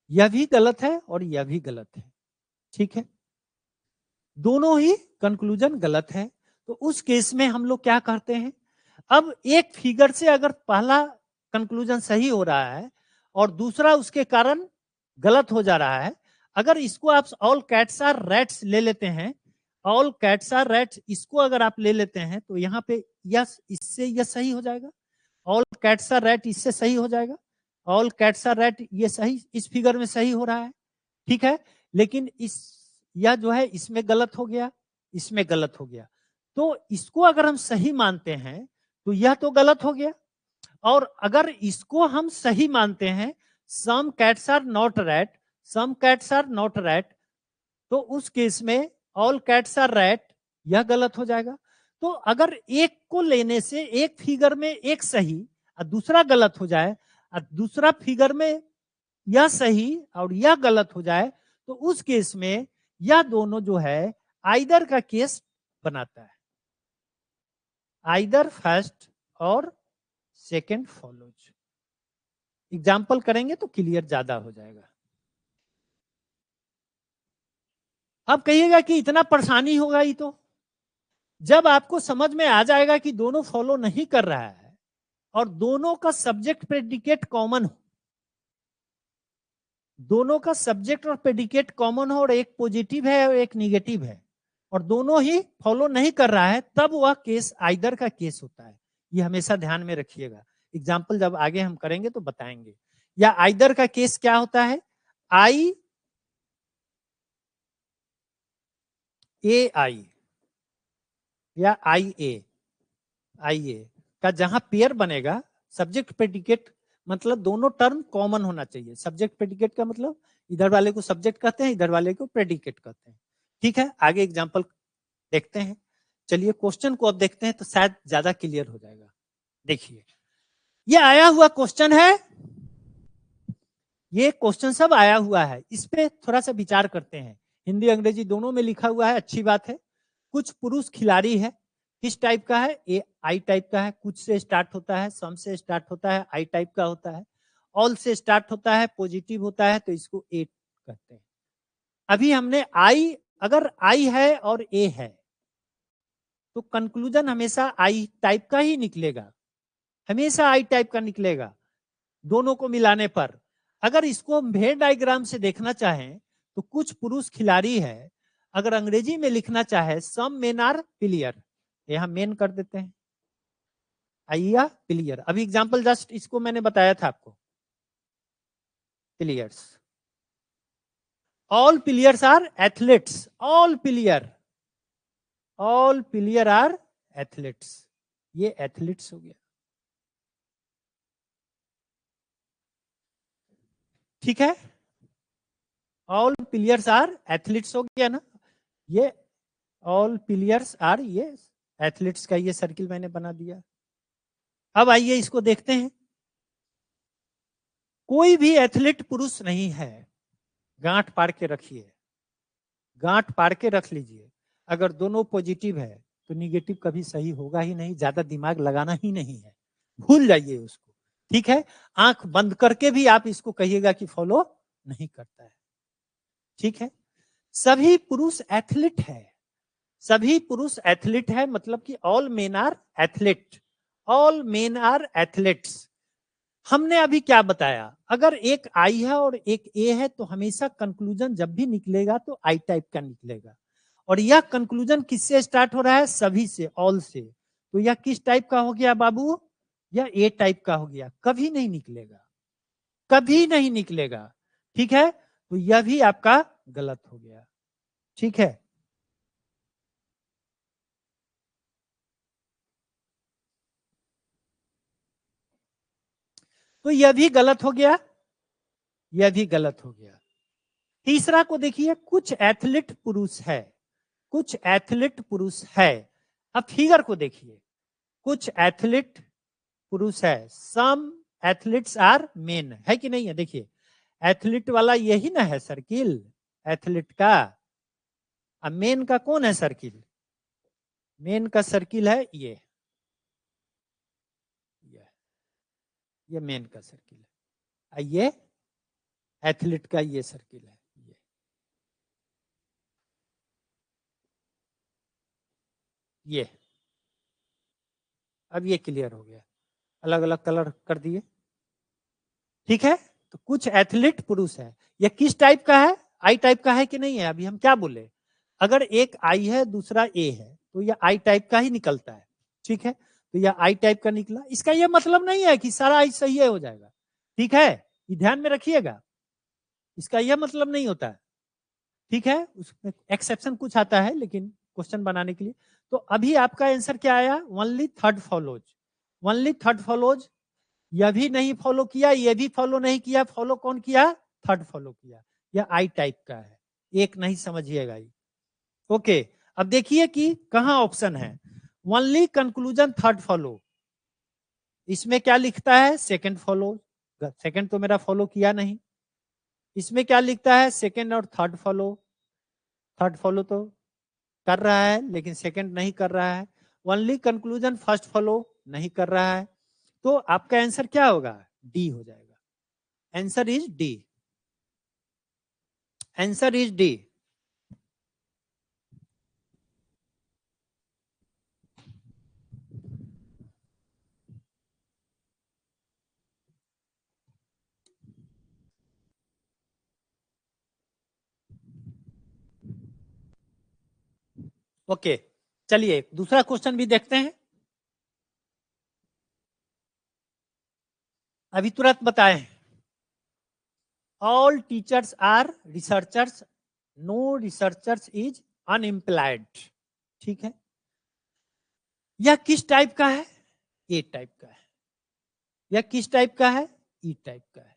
यह भी गलत है और यह भी गलत है, ठीक है, दोनों ही कंक्लूजन गलत है। तो उस केस में हम लोग क्या करते हैं, अब एक फिगर से अगर पहला कंक्लूजन सही हो रहा है और दूसरा उसके कारण गलत हो जा रहा है, अगर इसको आप ऑल कैट्स आर रैट्स ले लेते हैं, ऑल कैट्स आर रैट्स इसको अगर आप ले लेते हैं तो यहाँ पे यस, इससे यह सही हो जाएगा, ऑल कैट्स आर रैट इससे सही हो जाएगा, ऑल कैट्स आर रैट ये सही इस फिगर में सही हो रहा है, ठीक है। लेकिन इस यह जो है इसमें गलत हो गया, इसमें गलत हो गया। तो इसको अगर हम सही मानते हैं तो यह तो गलत हो गया, और अगर इसको हम सही मानते हैं, some cats are not rat, some cats are not rat, तो उस केस में ऑल कैट्स आर रैट यह गलत हो जाएगा। तो अगर एक को लेने से एक फिगर में एक सही और दूसरा गलत हो जाए, और दूसरा फिगर में यह सही और यह गलत हो जाए, तो उस केस में यह दोनों जो है आइदर का केस बनाता है, आइदर फर्स्ट और सेकंड फॉलोज। एग्जाम्पल करेंगे तो क्लियर ज्यादा हो जाएगा। अब कहिएगा कि इतना परेशानी होगा, ही तो जब आपको समझ में आ जाएगा कि दोनों फॉलो नहीं कर रहा है और दोनों का सब्जेक्ट प्रेडिकेट कॉमन हो, दोनों का सब्जेक्ट और प्रेडिकेट कॉमन हो, और एक पॉजिटिव है और एक निगेटिव है, और दोनों ही फॉलो नहीं कर रहा है, तब वह केस आइदर का केस होता है। ये हमेशा ध्यान में रखिएगा, एग्जाम्पल जब आगे हम करेंगे तो बताएंगे। या आइदर का केस क्या होता है, आई आई या आई ए का जहां पेयर बनेगा, सब्जेक्ट प्रेडिकेट मतलब दोनों टर्म कॉमन होना चाहिए। सब्जेक्ट प्रेडिकेट का मतलब इधर वाले को सब्जेक्ट कहते हैं, इधर वाले को प्रेडिकेट कहते हैं, ठीक है। आगे एग्जांपल देखते हैं। चलिए क्वेश्चन को अब देखते हैं तो शायद ज्यादा क्लियर हो जाएगा। देखिए ये आया हुआ क्वेश्चन है, ये क्वेश्चन सब आया हुआ है, इस पे थोड़ा सा विचार करते हैं। हिंदी अंग्रेजी दोनों में लिखा हुआ है, अच्छी बात है। कुछ पुरुष खिलाड़ी है, किस टाइप का है, ए आई टाइप का है, कुछ से स्टार्ट होता है, सम से स्टार्ट होता है, आई टाइप का होता है, ऑल से स्टार्ट होता है, पॉजिटिव होता है, तो इसको ए कहते हैं। अभी हमने आई, अगर आई है और ए है तो कंक्लूजन हमेशा आई टाइप का ही निकलेगा, हमेशा आई टाइप का निकलेगा दोनों को मिलाने पर। अगर इसको हम वेन डायग्राम से देखना चाहें तो कुछ पुरुष खिलाड़ी है, अगर अंग्रेजी में लिखना चाहे सम मेन आर प्लेयर, यहां मेन कर देते हैं, आइया प्लेयर। अभी एग्जांपल जस्ट इसको मैंने बताया था आपको, players, all players are athletes, all player are athletes, ये एथलीट्स हो गया, ठीक है, ऑल प्लेयर्स आर एथलीट्स हो गया ना, ये ऑल प्लेयर्स आर, ये एथलीट्स का ये सर्किल मैंने बना दिया। अब आइए इसको देखते हैं। कोई भी एथलीट पुरुष नहीं है, गांठ पार के रखिए, गांठ पार के रख लीजिए। अगर दोनों पॉजिटिव है तो निगेटिव कभी सही होगा ही नहीं, ज्यादा दिमाग लगाना ही नहीं है, भूल जाइए उसको। ठीक है, आंख बंद करके भी आप इसको कहिएगा कि फॉलो नहीं करता है। ठीक है, सभी पुरुष एथलीट है, सभी पुरुष एथलीट है, मतलब कि all men are athlete, all men are athletes. हमने अभी क्या बताया, अगर एक आई है और एक ए है तो हमेशा कंक्लूजन जब भी निकलेगा तो आई टाइप का निकलेगा। और यह कंक्लूजन किससे स्टार्ट हो रहा है, सभी से, ऑल से। तो यह किस टाइप का हो गया बाबू, यह ए टाइप का हो गया, कभी नहीं निकलेगा, कभी नहीं निकलेगा। ठीक है, तो यह भी आपका गलत हो गया। ठीक है, तो यह भी गलत हो गया, यह भी गलत हो गया। तीसरा को देखिए, कुछ एथलीट पुरुष है, कुछ एथलीट पुरुष है। अब फिगर को देखिए, कुछ एथलीट पुरुष है, सम एथलीट्स आर मेन, है कि नहीं है। देखिए एथलीट वाला यही ना है सर्किल, एथलीट का। अब मेन का कौन है सर्किल, मेन का सर्किल है ये मेन का सर्किल है, ये एथलीट का ये सर्किल है, ये। अब ये क्लियर हो गया, अलग अलग कलर कर दिए। ठीक है, तो कुछ एथलीट पुरुष है, ये किस टाइप का है, आई टाइप का है कि नहीं है। अभी हम क्या बोले, अगर एक आई है दूसरा ए है तो यह आई टाइप का ही निकलता है। ठीक है, तो यह आई टाइप का निकला, इसका यह मतलब नहीं है कि सारा आई सही है हो जाएगा। ठीक है, ये ध्यान में रखिएगा, इसका यह मतलब नहीं होता है। ठीक है, उसमें एक्सेप्शन कुछ आता है लेकिन क्वेश्चन बनाने के लिए। तो अभी आपका आंसर क्या आया, only third follows, only third follows. यह भी नहीं फॉलो किया, यह भी फॉलो नहीं किया, फॉलो कौन किया, थर्ड फॉलो किया। यह आई टाइप का है, एक नहीं समझिएगा ये। ओके, अब देखिए कि कहां ऑप्शन है, ओनली कंक्लूजन थर्ड फॉलो, इसमें क्या लिखता है, सेकंड फॉलो, सेकंड तो मेरा फॉलो किया नहीं। इसमें क्या लिखता है, सेकंड और थर्ड फॉलो, थर्ड फॉलो तो कर रहा है लेकिन सेकंड नहीं कर रहा है। ओनली कंक्लूजन फर्स्ट फॉलो नहीं कर रहा है, तो आपका आंसर क्या होगा, डी हो जाएगा। Answer is D, answer is D. Okay, चलिए दूसरा क्वेश्चन भी देखते हैं। अभी तुरंत बताएं, all teachers are researchers, no researchers is unemployed. ठीक है, यह किस टाइप का है, ए टाइप का है। यह किस टाइप का है, ई टाइप का है।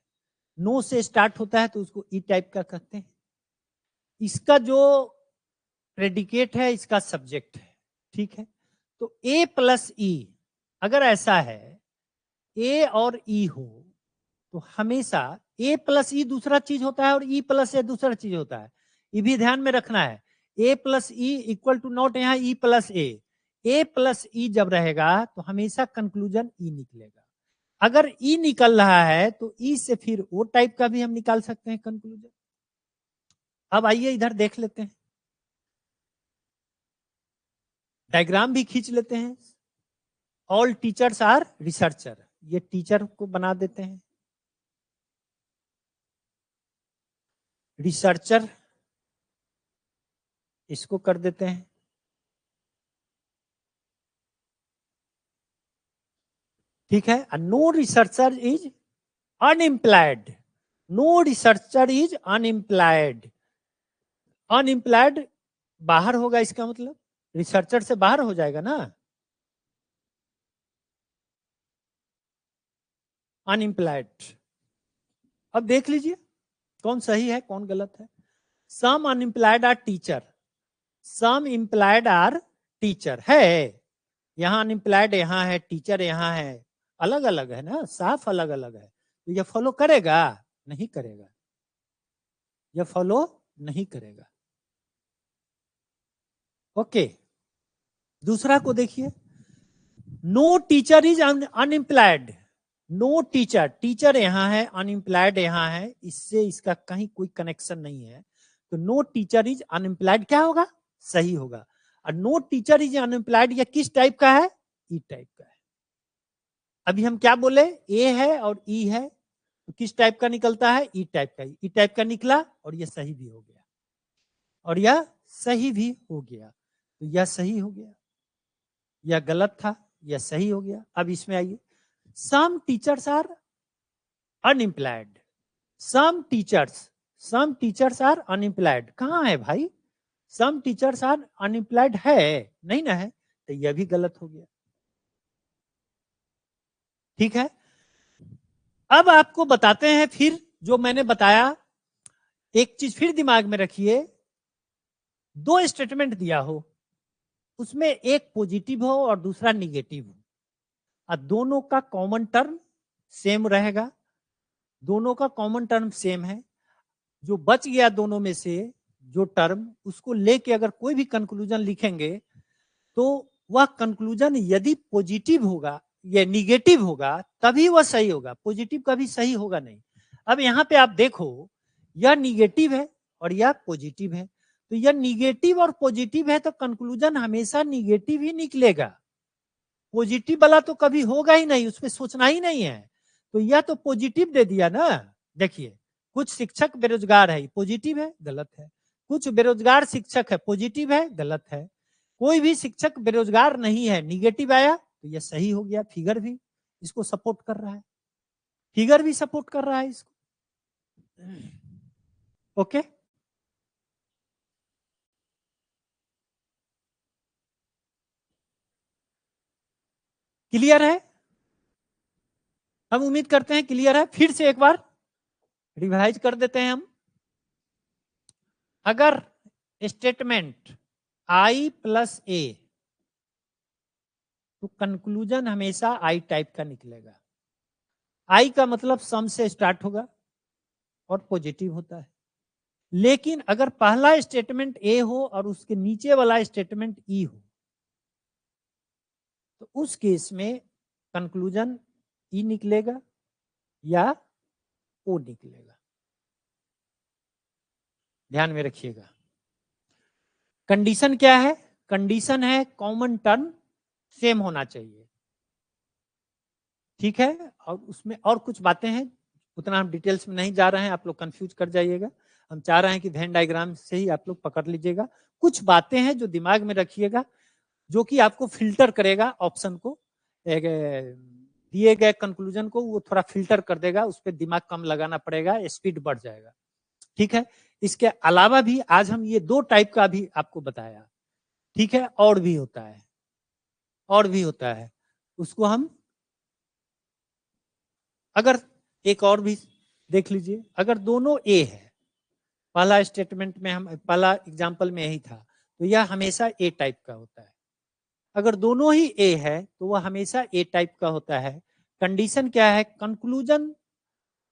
नो से स्टार्ट होता है तो उसको ई टाइप का कहते हैं। इसका जो प्रेडिकेट है इसका सब्जेक्ट है। ठीक है, तो ए प्लस ई, अगर ऐसा है ए और ई हो तो हमेशा ए प्लस ई दूसरा चीज होता है और ई प्लस ए दूसरा चीज होता है, ये भी ध्यान में रखना है। A plus E equal to not यहाँ ई प्लस ए प्लस ई जब रहेगा तो हमेशा कंक्लूजन ई निकलेगा। अगर ई निकल रहा है तो ई से फिर वो टाइप का भी हम निकाल सकते हैं कंक्लूजन। अब आइए इधर देख लेते हैं, डायग्राम भी खींच लेते हैं। ऑल टीचर्स आर रिसर्चर, ये टीचर को बना देते हैं, रिसर्चर इसको कर देते हैं। ठीक है, no researcher is unemployed, no researcher is unemployed, unemployed बाहर होगा, इसका मतलब रिसर्चर से बाहर हो जाएगा ना, अनएम्प्लॉयड। अब देख लीजिए कौन सही है कौन गलत है। Some unemployed are teacher, some employed are teacher है, यहाँ अनइम्प्लाइड यहाँ है, टीचर यहाँ है, अलग अलग है ना, साफ अलग अलग है। तो यह फॉलो करेगा? नहीं करेगा, यह फॉलो नहीं करेगा। ओके, दूसरा को देखिए, no teacher is unemployed. No teacher, teacher यहाँ है, अनएम्प्लॉयड यहाँ है, इससे इसका कहीं कोई कनेक्शन नहीं है। तो नो टीचर इज अनएम्प्लॉयड क्या होगा? सही होगा। और नो टीचर इज अनएम्प्लॉयड यह किस टाइप का है? ई टाइप का है। अभी हम क्या बोले, ए है और ई है, तो किस टाइप का निकलता है? ई टाइप का। ई टाइप का निकला और यह सही भी हो गया, और यह सही भी हो गया। तो यह सही हो गया, यह गलत था, यह सही हो गया। अब इसमें आइए, some teachers are unemployed. Some teachers are unemployed कहां है भाई? सम टीचर्स आर अनएम्प्लॉयड है नहीं ना है, तो यह भी गलत हो गया। ठीक है, अब आपको बताते हैं फिर जो मैंने बताया। एक चीज फिर दिमाग में रखिए, दो स्टेटमेंट दिया हो, उसमें एक पॉजिटिव हो और दूसरा निगेटिव हो, और दोनों का कॉमन टर्म सेम रहेगा। दोनों का कॉमन टर्म सेम है। जो बच गया दोनों में से जो टर्म, उसको लेके अगर कोई भी कंक्लूजन लिखेंगे तो वह कंक्लूजन यदि पॉजिटिव होगा या निगेटिव होगा तभी वह सही होगा, पॉजिटिव कभी सही होगा नहीं। अब यहाँ पे आप देखो, यह निगेटिव है और यह पॉजिटिव है, तो यह निगेटिव और पॉजिटिव है तो कंक्लूजन हमेशा निगेटिव ही निकलेगा। पॉजिटिव वाला तो कभी होगा ही नहीं, उसमें सोचना ही नहीं है। तो यह तो पॉजिटिव दे दिया ना। देखिए, कुछ शिक्षक बेरोजगार है, पॉजिटिव है, गलत है। कुछ बेरोजगार शिक्षक है, पॉजिटिव है, गलत है। कोई भी शिक्षक बेरोजगार नहीं है, निगेटिव आया, तो यह सही हो गया। फिगर भी इसको सपोर्ट कर रहा है, फिगर भी सपोर्ट कर रहा है इसको। ओके, क्लियर है? हम उम्मीद करते हैं क्लियर है। फिर से एक बार रिवाइज कर देते हैं हम। अगर स्टेटमेंट आई प्लस ए, तो कंक्लूजन हमेशा आई टाइप का निकलेगा। आई का मतलब सम से स्टार्ट होगा और पॉजिटिव होता है। लेकिन अगर पहला स्टेटमेंट ए हो और उसके नीचे वाला स्टेटमेंट ई हो, तो उस केस में कंक्लूजन ई निकलेगा या ओ निकलेगा। ध्यान में रखिएगा। कंडीशन क्या है? कंडीशन है कॉमन टर्म सेम होना चाहिए। ठीक है, और उसमें और कुछ बातें हैं, उतना हम डिटेल्स में नहीं जा रहे हैं, आप लोग कंफ्यूज कर जाइएगा। हम चाह रहे हैं कि वेन डायग्राम से ही आप लोग पकड़ लीजिएगा। कुछ बातें हैं जो दिमाग में रखिएगा, जो कि आपको फिल्टर करेगा ऑप्शन को, दिए गए कंक्लूजन को वो थोड़ा फिल्टर कर देगा, उस पर दिमाग कम लगाना पड़ेगा, स्पीड बढ़ जाएगा। ठीक है, इसके अलावा भी आज हम ये दो टाइप का भी आपको बताया। ठीक है, और भी होता है, और भी होता है, उसको हम अगर एक और भी देख लीजिए। अगर दोनों ए है, पहला स्टेटमेंट में हम, पहला एग्जांपल में यही था, तो यह हमेशा ए टाइप का होता है। अगर दोनों ही ए है तो वह हमेशा ए टाइप का होता है। कंडीशन क्या है? कंक्लूजन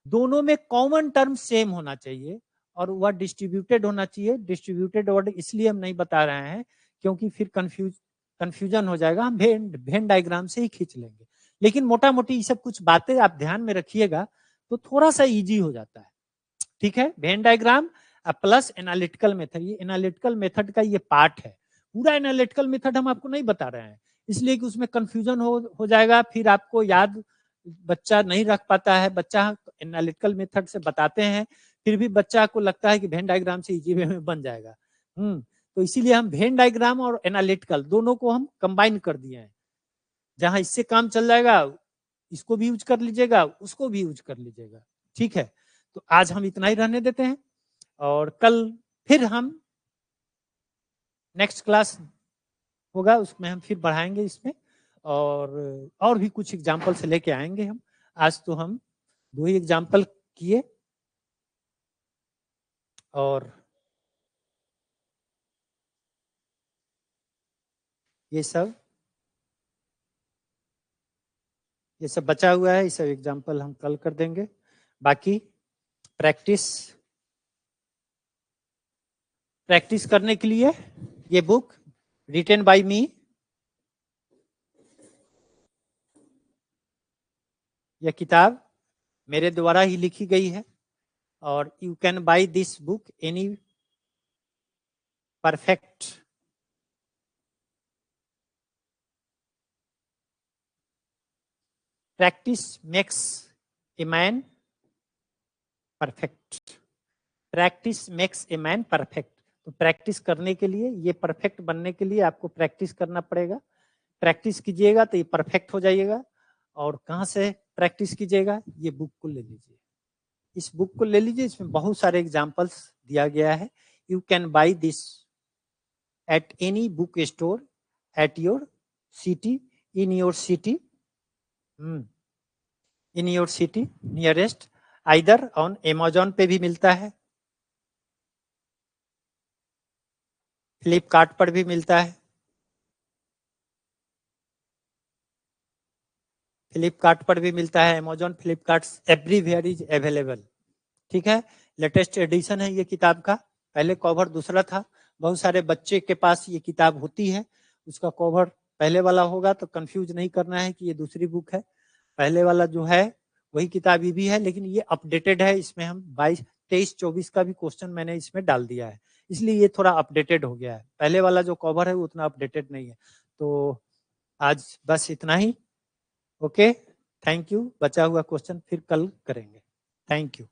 दोनों में कॉमन टर्म सेम होना चाहिए और वह डिस्ट्रीब्यूटेड होना चाहिए। डिस्ट्रीब्यूटेड वर्ड इसलिए हम नहीं बता रहे हैं क्योंकि फिर कंफ्यूजन हो जाएगा, हम वेन डायग्राम से ही खींच लेंगे। लेकिन मोटा मोटी ये सब कुछ बातें आप ध्यान में रखिएगा तो थोड़ा सा इजी हो जाता है। ठीक है, Venn diagram plus analytical method, ये एनालिटिकल मेथड का ये पार्ट है। पूरा एनालिटिकल मेथड हम आपको नहीं बता रहे हैं इसलिए कि उसमें कंफ्यूजन हो जाएगा, फिर आपको याद बच्चा नहीं रख पाता है। बच्चा एनालिटिकल मेथड से बताते हैं, फिर भी बच्चा को लगता है कि वेन डायग्राम से इजी वे में बन जाएगा। तो इसीलिए हम वेन डायग्राम और एनालिटिकल दोनों को हम कंबाइन कर दिए हैं। जहां इससे काम चल जाएगा इसको भी यूज कर लीजिएगा, उसको भी यूज कर लीजिएगा। ठीक है, तो आज हम इतना ही रहने देते हैं और कल फिर हम नेक्स्ट क्लास होगा उसमें हम फिर बढ़ाएंगे इसमें, और भी कुछ एग्जाम्पल से लेके आएंगे हम। आज तो हम दो ही एग्जाम्पल किए और ये सब बचा हुआ है, ये सब एग्जाम्पल हम कल कर देंगे। बाकी प्रैक्टिस करने के लिए ये बुक रिटन बाय मी, यह किताब मेरे द्वारा ही लिखी गई है, और you can by this book any perfect practice makes a man perfect. Practice makes a man perfect. तो प्रैक्टिस करने के लिए, ये परफेक्ट बनने के लिए आपको प्रैक्टिस करना पड़ेगा। प्रैक्टिस कीजिएगा तो ये परफेक्ट हो जाइएगा। और कहाँ से प्रैक्टिस कीजिएगा? ये बुक को ले लीजिए, इस बुक को ले लीजिए, इसमें बहुत सारे एग्जाम्पल्स दिया गया है। You can buy this at any book store at your city, in your city, in your city nearest. Either on Amazon पे भी मिलता है, फ्लिपकार्ट पर भी मिलता है, फ्लिपकार्ट पर भी मिलता है, Amazon, Flipkart, everywhere is available. ठीक है, लेटेस्ट एडिशन है ये किताब का। पहले कवर दूसरा था, बहुत सारे बच्चे के पास ये किताब होती है, उसका कवर पहले वाला होगा, तो कंफ्यूज नहीं करना है कि ये दूसरी बुक है। पहले वाला जो है वही किताब ये भी है, लेकिन ये अपडेटेड है। इसमें हम 22, 23, 24 का भी क्वेश्चन मैंने इसमें डाल दिया है, इसलिए ये थोड़ा अपडेटेड हो गया है। पहले वाला जो कवर है वो उतना अपडेटेड नहीं है। तो आज बस इतना ही। Okay, thank you. बचा हुआ क्वेश्चन फिर कल करेंगे। Thank you.